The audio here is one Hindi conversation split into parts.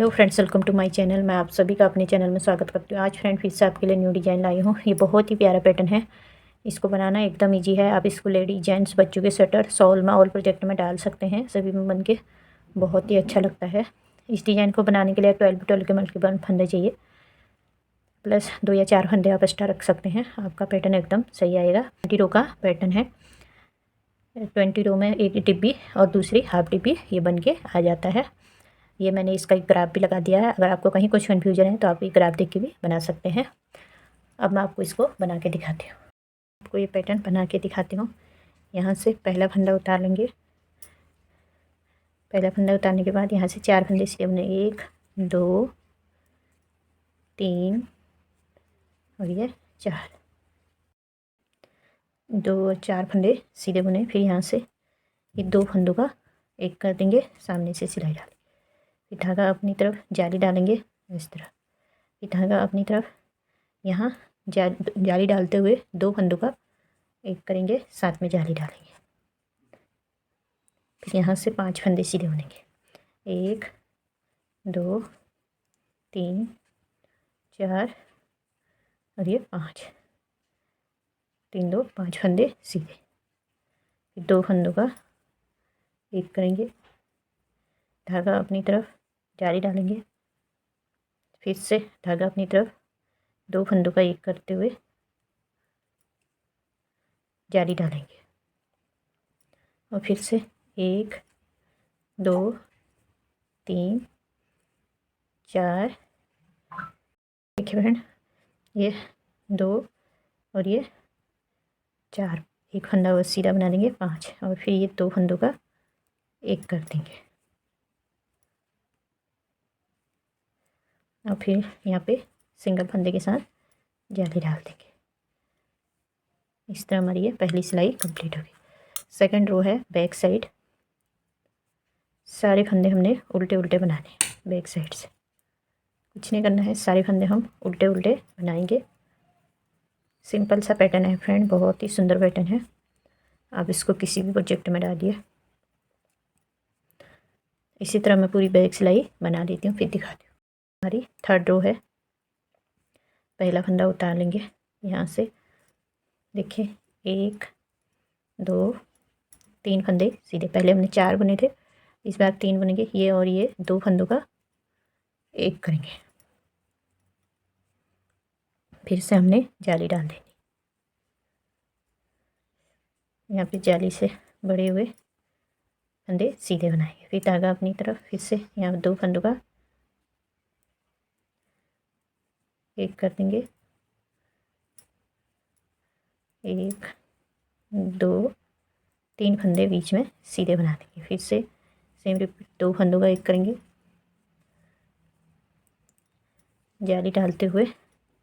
Hello friends, welcome to my channel. मैं आप सभी का अपने चैनल में स्वागत करती हूँ। आज फ्रेंड फिर से आपके लिए न्यू डिज़ाइन लाई हूँ। ये बहुत ही प्यारा पैटर्न है। इसको बनाना एकदम इजी है। आप इसको लेडी जेंट्स बच्चों के स्वेटर शॉल में और प्रोजेक्ट में डाल सकते हैं। सभी में बन के बहुत ही अच्छा लगता है। इस डिज़ाइन को बनाने के लिए 12x12 के मल्टीपल फंदे चाहिए, प्लस 2 या 4 फंदे आप एक्स्ट्रा रख सकते हैं। आपका पैटर्न एकदम सही आएगा। 20 रो का पैटर्न है। 20 रो में एक डिब्बी और दूसरी हाफ डिब्बी ये बन के आ जाता है। ये मैंने इसका एक ग्राफ भी लगा दिया है। अगर आपको कहीं कुछ कन्फ्यूजन है तो आप ये ग्राफ देख के भी बना सकते हैं। अब मैं आपको इसको बना के दिखाती हूँ। आपको ये पैटर्न बना के दिखाती हूँ। यहाँ से पहला फंदा उतार लेंगे। पहला फंदा उतारने के बाद यहाँ से 4 फंदे सीधे बुने, 1 2 3 और ये 4, 2 और 4 फंदे सीधे बुने। फिर यहाँ से ये 2 फंदों का एक कर देंगे, सामने से सिलाई डालेंगे। फिर धागा अपनी तरफ जाली डालेंगे इस तरह। फिर धागा अपनी तरफ यहाँ जाली डालते हुए 2 फंदों का एक करेंगे, साथ में जाली डालेंगे। फिर यहाँ से 5 फंदे सीधे बुनेंगे, 1 2 3 4 और ये 5, 3 2 5 फंदे सीधे। फिर 2 फंदों का एक करेंगे, धागा अपनी तरफ जाली डालेंगे। फिर से धागा अपनी तरफ 2 फंदों का एक करते हुए जाली डालेंगे और फिर से 1 2 3 4। देखिए फ्रेंड, ये 2 और ये 4, एक फंदा और सीधा बना देंगे 5 और फिर ये 2 फंदों का एक कर देंगे और फिर यहाँ पे सिंगल फंदे के साथ जाली डाल देंगे। इस तरह हमारी ये पहली सिलाई कंप्लीट होगी। सेकंड रो है बैक साइड। सारे फंदे हमने उल्टे उल्टे बनाने, बैक साइड से कुछ नहीं करना है। सारे फंदे हम उल्टे उल्टे बनाएंगे। सिंपल सा पैटर्न है फ्रेंड, बहुत ही सुंदर पैटर्न है। आप इसको किसी भी प्रोजेक्ट में डालिए। इसी तरह मैं पूरी बैक सिलाई बना देती हूँ, फिर दिखाती हूँ। हमारी थर्ड रो है। पहला फंदा उतार लेंगे यहाँ से। देखिए 1 2 3 फंदे सीधे। पहले हमने 4 बुने थे, इस बार 3 बुनेंगे। ये और ये 2 फंदों का एक करेंगे। फिर से हमने जाली डाल देनी। यहाँ पे जाली से बड़े हुए फंदे सीधे बनाएंगे। फिर धागा अपनी तरफ, फिर से यहाँ 2 फंदों का एक कर देंगे, 1 2 3 फंदे बीच में सीधे बना देंगे। फिर से सेम रिपीट, 2 फंदों का एक करेंगे, जाली डालते हुए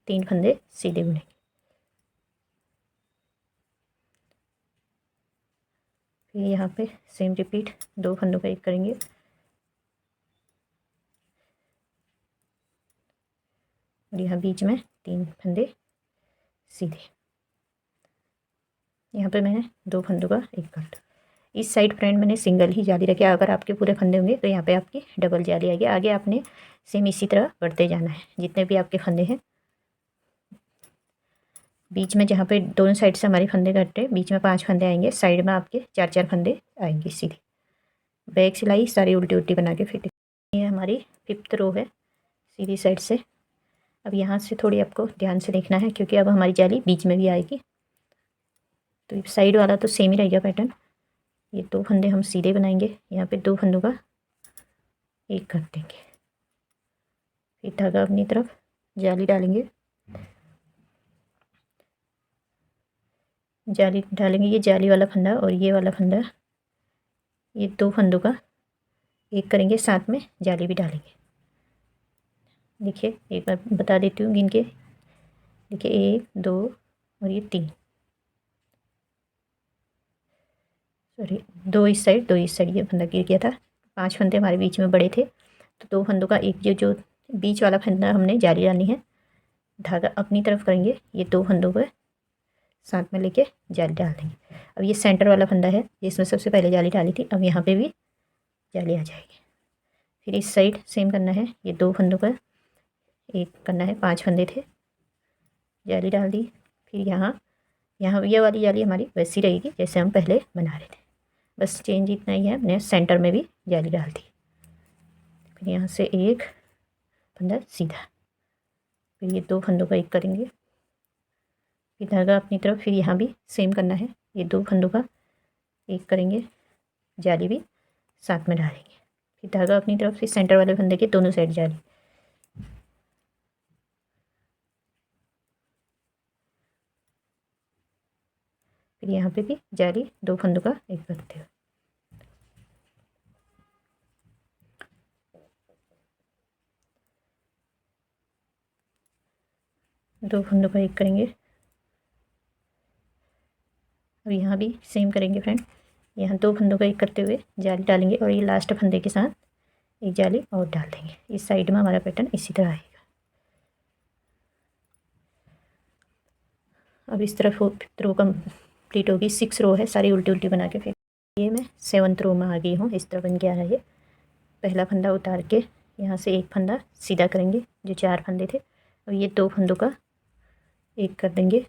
3 फंदे सीधे बुनेंगे। फिर यहाँ पे सेम रिपीट, 2 फंदों का एक करेंगे, और यहाँ बीच में 3 फंदे सीधे। यहाँ पे मैंने 2 फंदों का एक कर दिया। इस साइड फ्रेंड मैंने सिंगल ही जाली रखी। अगर आपके पूरे फंदे होंगे तो यहाँ पे आपकी डबल जाली आएगी। आगे आपने सेम इसी तरह बढ़ते जाना है, जितने भी आपके फंदे हैं। बीच में जहाँ पे दोनों साइड से हमारे फंदे कटे, बीच में 5 फंदे आएंगे, साइड में आपके 4 फंदे आएंगे सीधे। बैक सिलाई सारी उल्टी उल्टी बना के फिर। ये हमारी 5th रो है सीधी साइड से। अब यहाँ से थोड़ी आपको ध्यान से देखना है, क्योंकि अब हमारी जाली बीच में भी आएगी। तो साइड वाला तो सेम ही रहेगा पैटर्न। ये 2 फंदे हम सीधे बनाएंगे, यहाँ पे 2 फंदों का एक कर देंगे। फिर धागा अपनी तरफ जाली डालेंगे, जाली डालेंगे। ये जाली वाला फंदा और ये वाला फंदा, ये 2 फंदों का एक करेंगे, साथ में जाली भी डालेंगे। देखिए एक बार बता देती हूँ गिन के। देखिए 1 2 और ये 3, सॉरी 2 इस साइड 2 इस साइड, ये फंदा गिर गया था। 5 फंदे हमारे बीच में बड़े थे, तो 2 फंदों का एक, जो बीच वाला फंदा हमने जाली डालनी है। धागा अपनी तरफ करेंगे, ये 2 फंदों को साथ में लेके जाली डाल देंगे। अब ये सेंटर वाला फंदा है जिसमें सबसे पहले जाली डाली थी। अब यहाँ पे भी जाली आ जाएगी। फिर इस साइड सेम करना है, ये 2 फंदों का एक करना है, 5 फंदे थे, जाली डाल दी। फिर यहाँ यहाँ ये वाली जाली हमारी वैसी रहेगी जैसे हम पहले बना रहे थे, बस चेंज इतना ही है, हमने सेंटर में भी जाली डाल दी। फिर यहाँ से एक फंदा सीधा, फिर ये 2 फंदों का एक करेंगे, फिर धागा अपनी तरफ, फिर यहाँ भी सेम करना है, ये 2 फंदों का एक करेंगे, जाली भी साथ में डालेंगे, फिर धागा अपनी तरफ, फिर सेंटर वाले फंदे के दोनों साइड जाली। फिर यहाँ पे भी जाली 2 फंदों का एक करते हुए, दो फंदों का एक करेंगे। अब यहाँ भी सेम करेंगे फ्रेंड, यहाँ 2 फंदों का एक करते हुए जाली डालेंगे और ये लास्ट फंदे के साथ एक जाली और डाल देंगे। इस साइड में हमारा पैटर्न इसी तरह आएगा। अब इस तरफ रो कंप्लीट होगी, 6 रो है, सारी उल्टी उल्टी बना के फिर ये मैं 7th रो में आ गई हूँ। इस तरह बन के आ रहा है ये। पहला फंदा उतार के यहाँ से एक फंदा सीधा करेंगे, जो 4 फंदे थे, अब ये 2 फंदों का एक कर देंगे।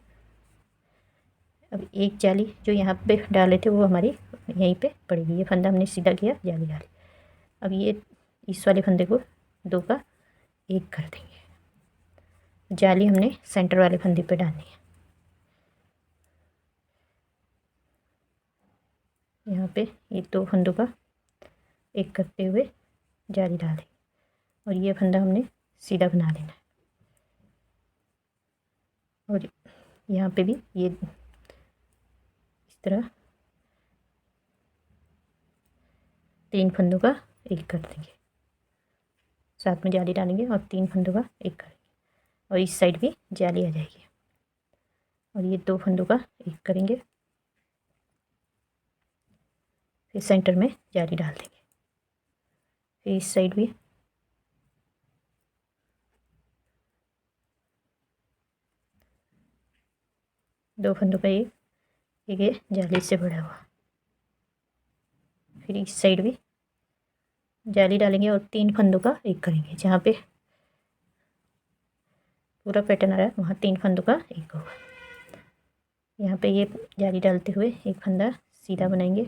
अब एक जाली जो यहाँ पे डाले थे वो हमारी यहीं पे पड़ेगी, ये फंदा हमने सीधा किया, जाली डाली। अब ये इस वाले फंदे को 2 का एक कर देंगे, जाली हमने सेंटर वाले फंदे पे डालनी है। यहाँ पे ये 2 फंदों का एक करते हुए जाली डाल देंगे और ये फंदा हमने सीधा बना लेना है। और यहाँ पे भी ये इस तरह 3 फंदों का एक कर देंगे, साथ में जाली डालेंगे और 3 फंदों का एक करेंगे और इस साइड भी जाली आ जाएगी। और ये 2 फंदों का एक करेंगे, फिर सेंटर में जाली डाल देंगे, फिर इस साइड भी दो फंदों का एक ये जाली से बड़ा हुआ, फिर इस साइड भी जाली डालेंगे और 3 फंदों का एक करेंगे। जहाँ पे पूरा पैटर्न आ रहा है वहाँ 3 फंदों का एक होगा। यहाँ पे ये जाली डालते हुए एक फंदा सीधा बनाएंगे,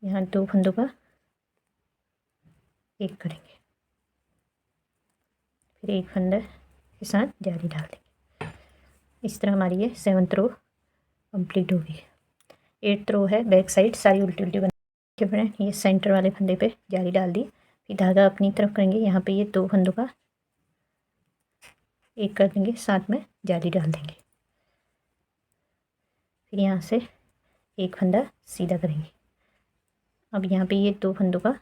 यहाँ 2 फंदों का एक करेंगे, फिर एक फंदा के साथ जाली डाल देंगे। इस तरह हमारी ये 7th रो कंप्लीट होगी। 8th रो है, बैक साइड सारी उल्टी उल्टी बना के फ्रेंड, ये सेंटर वाले फंदे पे जाली डाल दी, फिर धागा अपनी तरफ करेंगे, यहाँ पे ये 2 फंदों का एक कर देंगे, साथ में जाली डाल देंगे, फिर यहाँ से एक फंदा सीधा करेंगे। अब यहाँ पे ये 2 फंदों का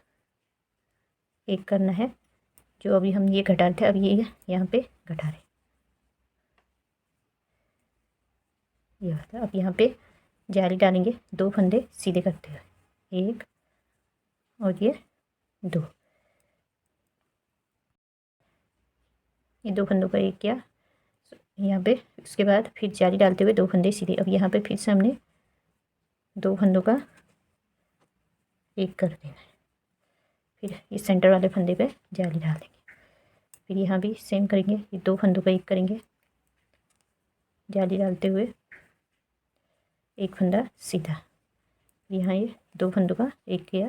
एक करना है, जो अभी हम ये घटा रहे थे, अब ये यहाँ पे घटा रहे, ये वाला। अब यहाँ पे जाली डालेंगे, 2 फंदे सीधे करते हुए, एक और ये 2, ये 2 फंदों का एक किया यहाँ पे, उसके बाद फिर जाली डालते हुए 2 फंदे सीधे। अब यहाँ पे फिर से हमने 2 फंदों का एक कर देना है, फिर इस सेंटर वाले फंदे पे जाली डाल देंगे, फिर यहाँ भी सेम करेंगे, ये 2 फंदों का एक करेंगे, जाली डालते हुए एक फंदा सीधा, यहाँ ये 2 फंदों का एक किया,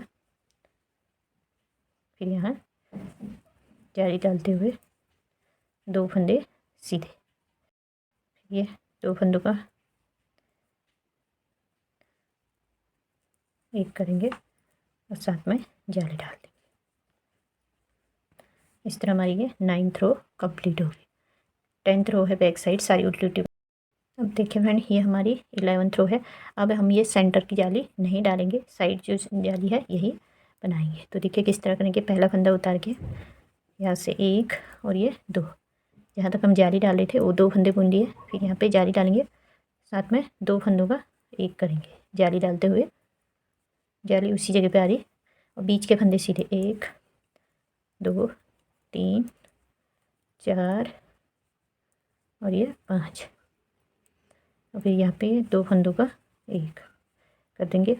फिर यहाँ जाली डालते हुए 2 फंदे सीधे, ये 2 फंदों का एक करेंगे और साथ में जाली डाल देंगे। इस तरह हमारी ये 9th रो कंप्लीट होगी। 10th रो है, बैक साइड सारी उल्टी उल्टी। अब देखिए फ्रेंड, ये हमारी 11th रो है। अब हम ये सेंटर की जाली नहीं डालेंगे, साइड जो जाली है यही बनाएंगे। तो देखिए किस तरह करेंगे, पहला फंदा उतार के यहाँ से एक और ये 2, जहाँ तक हम जाली डाले थे वो 2 फंदे बुन लिए, फिर यहाँ पे जाली डालेंगे, साथ में 2 फंदों का एक करेंगे, जाली डालते हुए, जाली उसी जगह पे आ रही और बीच के फंदे सीधे, 1 2 3 4 और ये 5, और फिर यहाँ पे 2 फंदों का एक, कर देंगे।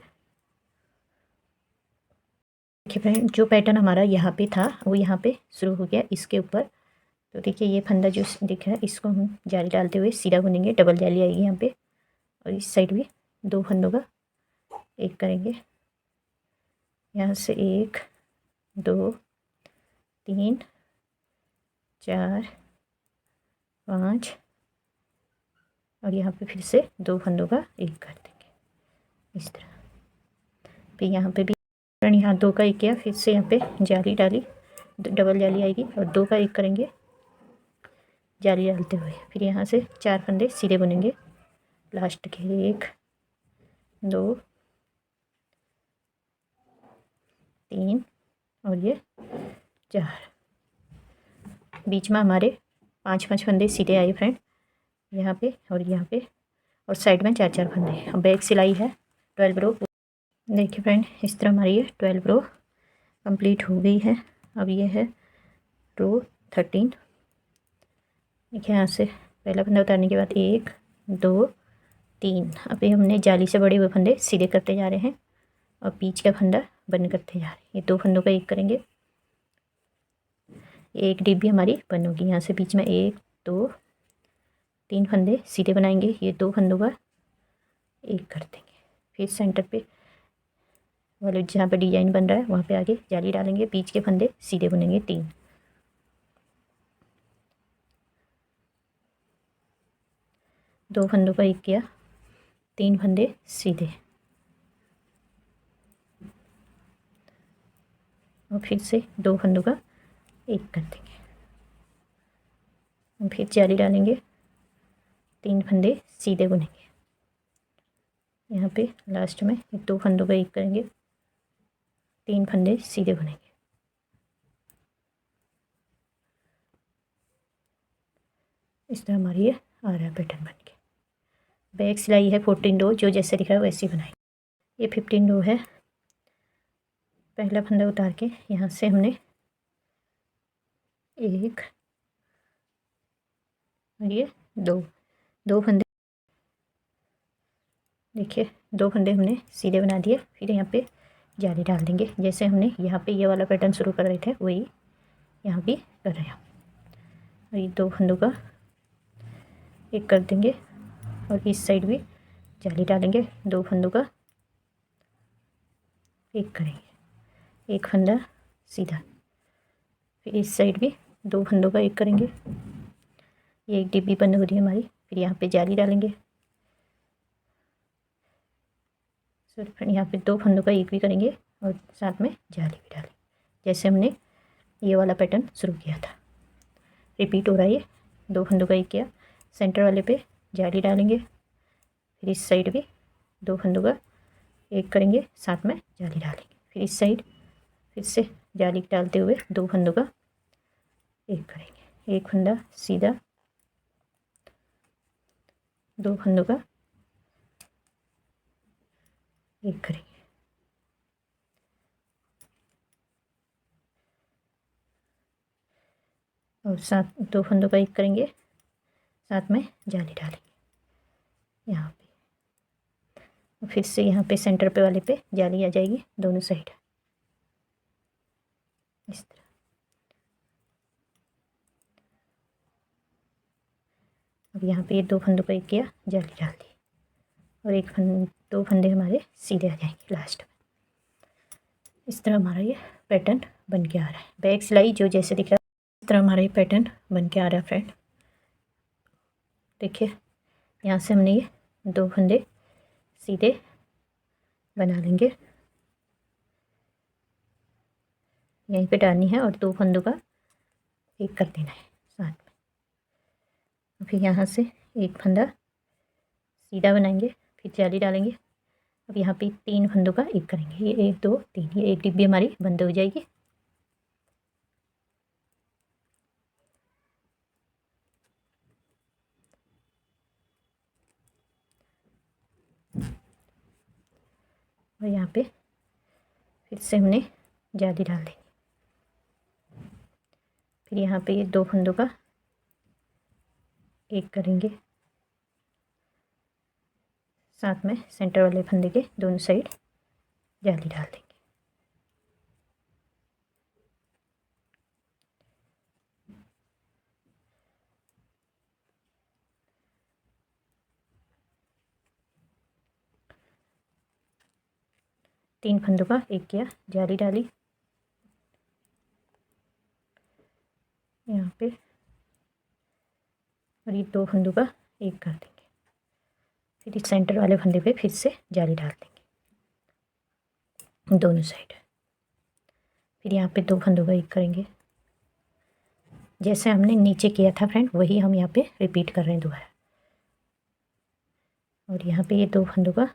देखिए फ्रेंड, जो पैटर्न हमारा यहाँ पे था वो यहाँ पे शुरू हो गया इसके ऊपर। तो देखिए ये फंदा जो दिख रहा है इसको हम जाली डालते हुए सीधा बुनेंगे, डबल जाली आएगी यहाँ पे। और इस साइड भी 2 फंदों का एक करेंगे, यहाँ से 1 2 3 4 5 और यहाँ पे फिर से 2 फंदों का एक कर देंगे इस तरह। फिर यहाँ पे भी यहाँ 2 का एक किया, फिर से यहाँ पे जाली डाली, डबल जाली आएगी और 2 का एक करेंगे जाली डालते हुए। फिर यहाँ से 4 फंदे सीधे बुनेंगे लास्ट के, 1 2 3 और ये 4। बीच में हमारे 5 फंदे सीधे आए फ्रेंड, यहाँ पे और यहाँ पे, और साइड में 4 फंदे। अब बैक सिलाई है 12 रो। देखिए फ्रेंड, इस तरह हमारी ये 12 रो कंप्लीट हो गई है। अब ये है रो 13। देखिए यहाँ से पहला फंदा उतारने के बाद 1 2 3। अभी हमने जाली से बड़े हुए फंदे सीधे करते जा रहे हैं और बीच का फंदा बंद करते जा रहे हैं। ये 2 फंदों का एक करेंगे, एक डिब्बी हमारी बंद होगी। यहाँ से बीच में 1 2 3 फंदे सीधे बनाएंगे, ये 2 फंदों का एक कर देंगे। फिर सेंटर पे वाले जहाँ पे डिजाइन बन रहा है वहाँ पे आगे जाली डालेंगे, बीच के फंदे सीधे बुनेंगे 3। 2 फंदों का एक किया, 3 फंदे सीधे और फिर से 2 फंदों का एक कर देंगे। फिर जाली डालेंगे, 3 फंदे सीधे बुनेंगे। यहाँ पे लास्ट में 2 फंदों का एक करेंगे, 3 फंदे सीधे बुनेंगे। इस तरह हमारी ये आ रहा है पैटर्न बन के। बैक सिलाई है 14 रो, जो जैसे दिख रहा है वैसे ही बनाएंगे। ये 15 रो है। पहला फंदा उतार के यहाँ से हमने 1 और ये 2 फंदे, देखिए 2 फंदे हमने सीधे बना दिए। फिर यहाँ पे जाली डाल देंगे, जैसे हमने यहाँ पे ये वाला पैटर्न शुरू कर रहे थे वही यहाँ भी कर रहे हैं। और ये 2 फंदों का एक कर देंगे और इस साइड भी जाली डालेंगे, 2 फंदों का एक करेंगे, एक फंदा सीधा। फिर इस साइड भी 2 फंदों का एक करेंगे, ये एक डिब्बी बंद हो रही है हमारी। फिर यहाँ पे जाली डालेंगे, फिर यहाँ पे 2 फंदों का एक भी करेंगे और साथ में जाली भी डालेंगे, जैसे हमने ये वाला पैटर्न शुरू किया था। रिपीट हो रहा है ये। 2 फंदों का एक किया, सेंटर वाले पे जाली डालेंगे, फिर इस साइड भी 2 फंदों का एक करेंगे, साथ में जाली डालेंगे। फिर इस साइड फिर से जाली डालते हुए 2 फंदों का एक करेंगे, एक फंदा सीधा, 2 फंदों का एक करेंगे और साथ 2 फंदों का एक करेंगे, साथ में जाली डालेंगे यहाँ पे। फिर से यहाँ पे सेंटर पे वाले पे जाली आ जाएगी दोनों साइड इस तरह। अब यहाँ पे 2 फंदों का एक किया, जाली डाल दी और 2 फंदे हमारे सीधे आ जाएंगे लास्ट में। इस तरह हमारा ये पैटर्न बन के आ रहा है। बैक सिलाई जो जैसे दिख रहा है इस तरह हमारा ये पैटर्न बन के आ रहा है फ्रेंड। देखिए यहाँ से हमने ये 2 फंदे सीधे बना लेंगे, यहीं पे डालनी है और 2 फंदों का एक कर देना है साथ में। फिर यहाँ से एक फंदा सीधा बनाएंगे, फिर जाली डालेंगे। अब यहाँ पे 3 फंदों का एक करेंगे, ये 1 2 3, ये एक डिब्बी हमारी बंद हो जाएगी। और यहाँ पे फिर से हमने जाली डाल दी। फिर यहाँ पे ये 2 फंदों का एक करेंगे, साथ में सेंटर वाले फंदे के दोनों साइड जाली डाल देंगे। तीन फंदों का एक किया, जाली डाली यहाँ पे, और ये दो फंदों का एक कर देंगे। फिर इस सेंटर वाले फंदे पे फिर से जाली डाल देंगे दोनों साइड। फिर यहाँ पे दो फंदों का एक करेंगे। जैसे हमने नीचे किया था फ्रेंड, वही हम यहाँ पे रिपीट कर रहे हैं दोबारा। और यहाँ पे ये दो फंदों का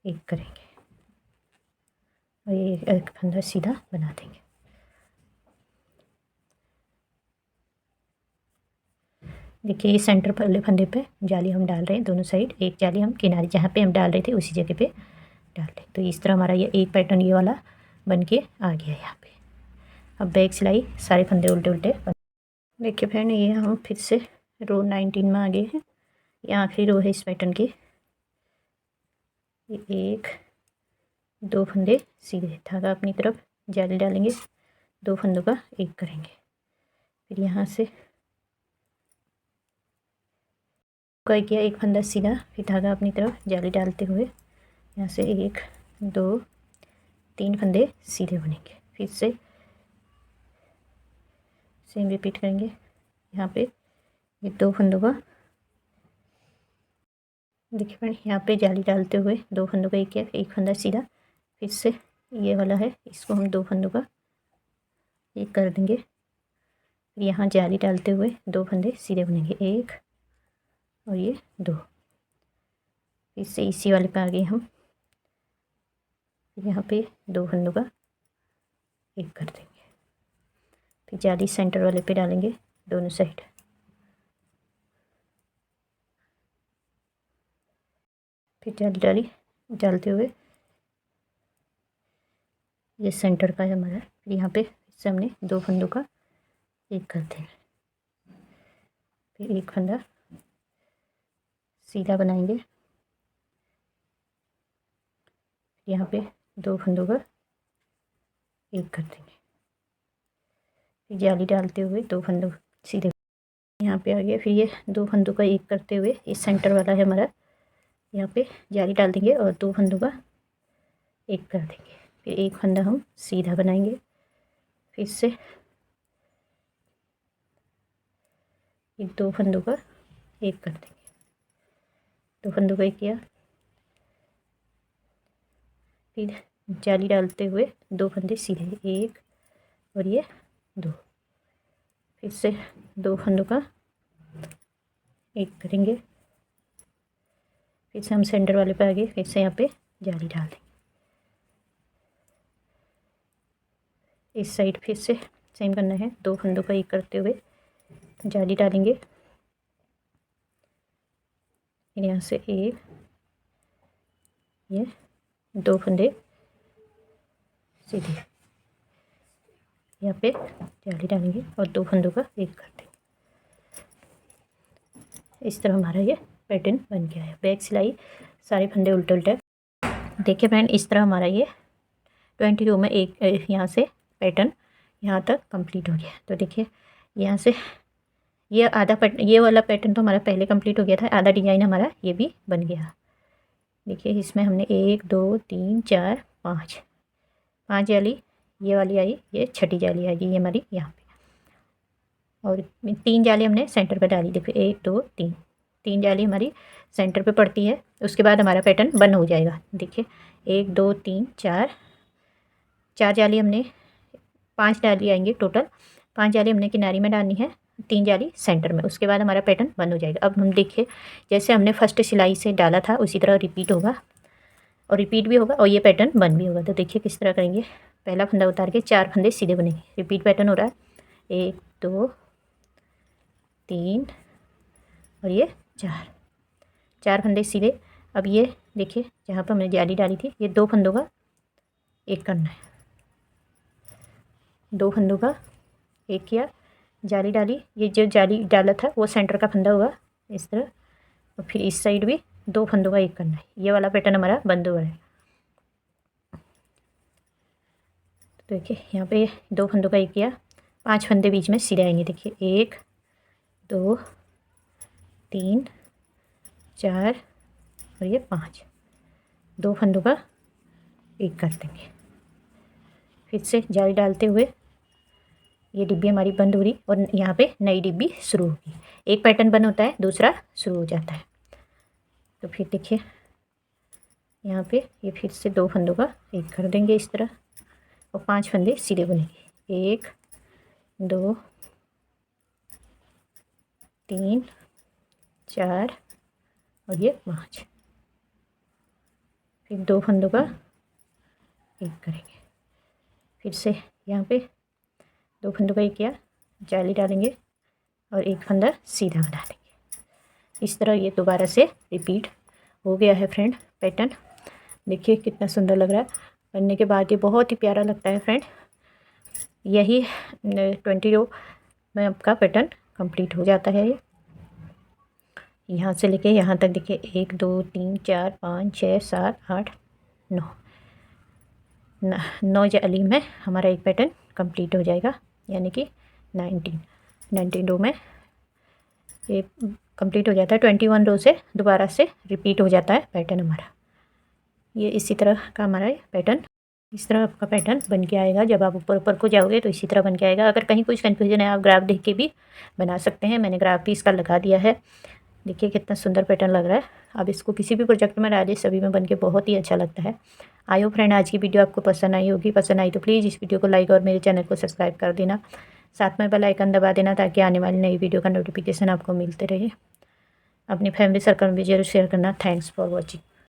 एक करेंगे और ये एक फंदा सीधा बना देंगे। देखिए ये सेंटर वाले फंदे पे जाली हम डाल रहे हैं दोनों साइड। एक जाली हम किनारे जहाँ पे हम डाल रहे थे उसी जगह पे डाल रहे। तो इस तरह हमारा ये एक पैटर्न ये वाला बन के आ गया यहाँ पे। अब बैक सिलाई सारे फंदे उल्टे उल्टे देखिए फ्रेंड, ये हम फिर से रो 19 में आ गए हैं। ये आखिरी रो है इस पैटर्न की। ये एक दो फंदे सीधे, धागा अपनी तरफ, जाली डालेंगे, दो फंदों का एक करेंगे। फिर यहाँ से किया एक फंदा सीधा, फिर धागा अपनी तरफ, जाली डालते हुए यहाँ से एक दो तीन फंदे सीधे बनेंगे। फिर से सेम रिपीट करेंगे। यहाँ पे ये दो फंदों का देखिए फ्रेंड, यहाँ पे जाली डालते हुए दो फंदों का एक किया, एक फंदा सीधा, फिर से ये वाला है इसको हम दो फंदों का एक कर देंगे। फिर यहाँ जाली डालते हुए दो फंदे सीधे बनेंगे, एक और ये दो। फिर से इसी वाले पे आ गए हम। यहाँ पे दो फंदों का एक कर देंगे। फिर जाली सेंटर वाले पे डालेंगे दोनों साइड। फिर जाली डालते हुए ये सेंटर का है हमारा। फिर यहाँ पे इससे हमने दो फंदों का एक कर देंगे। फिर एक फंदा सीधा बनाएंगे, यहाँ पे दो फंदों का एक कर देंगे। फिर जाली डालते हुए दो फंदों सीधे यहाँ पे आ गया। फिर ये दो फंदों का एक करते हुए इस सेंटर वाला है हमारा, यहाँ पे जाली डाल देंगे और दो फंदों का एक कर देंगे। फिर एक फंदा हम सीधा बनाएंगे, फिर से ये दो फंदों का एक कर देंगे। दो फंदों का एक किया, फिर जाली डालते हुए दो फंदे सीधे, एक और ये दो। फिर से दो फंदों का एक करेंगे। फिर से हम सेंटर वाले पे आ गए। फिर से यहाँ पे जाली डाल देंगे। इस साइड फिर से सेम करना है, दो फंदों का एक करते हुए जाली डालेंगे। फिर यहाँ से एक, ये दो फंदे सीधे, यहाँ पे जाली डालेंगे और दो फंदों का एक कर देंगे। इस तरह हमारा ये पैटर्न बन गया है। बैक सिलाई सारे फंदे उल्टे उल्टे। देखिए फ्रेंड, इस तरह हमारा ये 22 में एक यहाँ से पैटर्न यहाँ तक कंप्लीट हो गया। तो देखिए यहाँ से ये आधा ये वाला पैटर्न तो हमारा पहले कंप्लीट हो गया था, आधा डिजाइन हमारा ये भी बन गया। देखिए इसमें हमने एक दो तीन चार पाँच जाली ये वाली आई, ये छठी जाली आएगी ये हमारी यहाँ पे, और तीन जाली हमने सेंटर पे डाली। देखिए एक दो तीन जाली हमारी सेंटर पे पड़ती है। उसके बाद हमारा पैटर्न बंद हो जाएगा। देखिए एक दो तीन चार जाली हमने, पांच जाली आएंगी टोटल। पांच जाली हमने किनारी में डालनी है, तीन जाली सेंटर में। उसके बाद हमारा पैटर्न बंद हो जाएगा। अब हम देखिए जैसे हमने फर्स्ट सिलाई से डाला था उसी तरह रिपीट होगा, और रिपीट भी होगा और ये पैटर्न बंद भी होगा। तो देखिए किस तरह करेंगे। पहला फंदा उतार के चार फंदे सीधे बनेंगे, रिपीट पैटर्न हो रहा है, एक दो तीन और ये चार फंदे सीधे। अब ये देखिए जहाँ पर हमने जाली डाली थी, ये दो फंदों का एक करना है, दो फंदों का एक किया, जाली डाली, ये जो जाली डाला था वो सेंटर का फंदा होगा इस तरह, और फिर इस साइड भी 2 फंदों का एक करना है। ये वाला पैटर्न हमारा बंद हुआ है। तो देखिए यहाँ पे 2 फंदों का एक किया, 5 फंदे बीच में सीधे आएंगे। देखिए 1 2 3 4 और ये 5, 2 फंदों का एक कर देंगे। फिर से जाली डालते हुए ये डिब्बी हमारी बंद हो रही और यहाँ पे नई डिब्बी शुरू होगी। एक पैटर्न बंद होता है, दूसरा शुरू हो जाता है। तो फिर देखिए यहाँ पे ये फिर से 2 फंदों का एक कर देंगे इस तरह और 5 फंदे सीधे बुनेंगे। 1 2 3 4 और ये 5, फिर 2 फंदों का एक करेंगे। फिर से यहाँ पे 2 फंदों का एक किया, जाली डालेंगे और एक फंदा सीधा बना देंगे। इस तरह ये दोबारा से रिपीट हो गया है फ्रेंड पैटर्न। देखिए कितना सुंदर लग रहा है। बनने के बाद ये बहुत ही प्यारा लगता है फ्रेंड। यही 20 रो में आपका पैटर्न कंप्लीट हो जाता है। ये यहाँ से लेके यहाँ तक देखिए 1 2 3 4 5 6 7 8 9 जाली में हमारा एक पैटर्न कंप्लीट हो जाएगा, यानी कि 19 रो में ये कंप्लीट हो जाता है। 21 रो से दोबारा से रिपीट हो जाता है पैटर्न हमारा। ये इसी तरह का हमारा पैटर्न, इस तरह आपका पैटर्न बन के आएगा। जब आप ऊपर ऊपर को जाओगे तो इसी तरह बन के आएगा। अगर कहीं कुछ कन्फ्यूजन है आप ग्राफ देख के भी बना सकते हैं। मैंने ग्राफ भी इसका लगा दिया है। देखिए कितना सुंदर पैटर्न लग रहा है। अब इसको किसी भी प्रोजेक्ट में डालिए, सभी में बन के बहुत ही अच्छा लगता है। आई होप फ्रेंड आज की वीडियो आपको पसंद आई होगी। पसंद आई तो प्लीज़ इस वीडियो को लाइक और मेरे चैनल को सब्सक्राइब कर देना। साथ में बेल आइकन दबा देना ताकि आने वाली नई वीडियो का नोटिफिकेशन आपको मिलते रहे। अपनी फैमिली सर्कल में भी जरूर शेयर करना। Thanks for watching.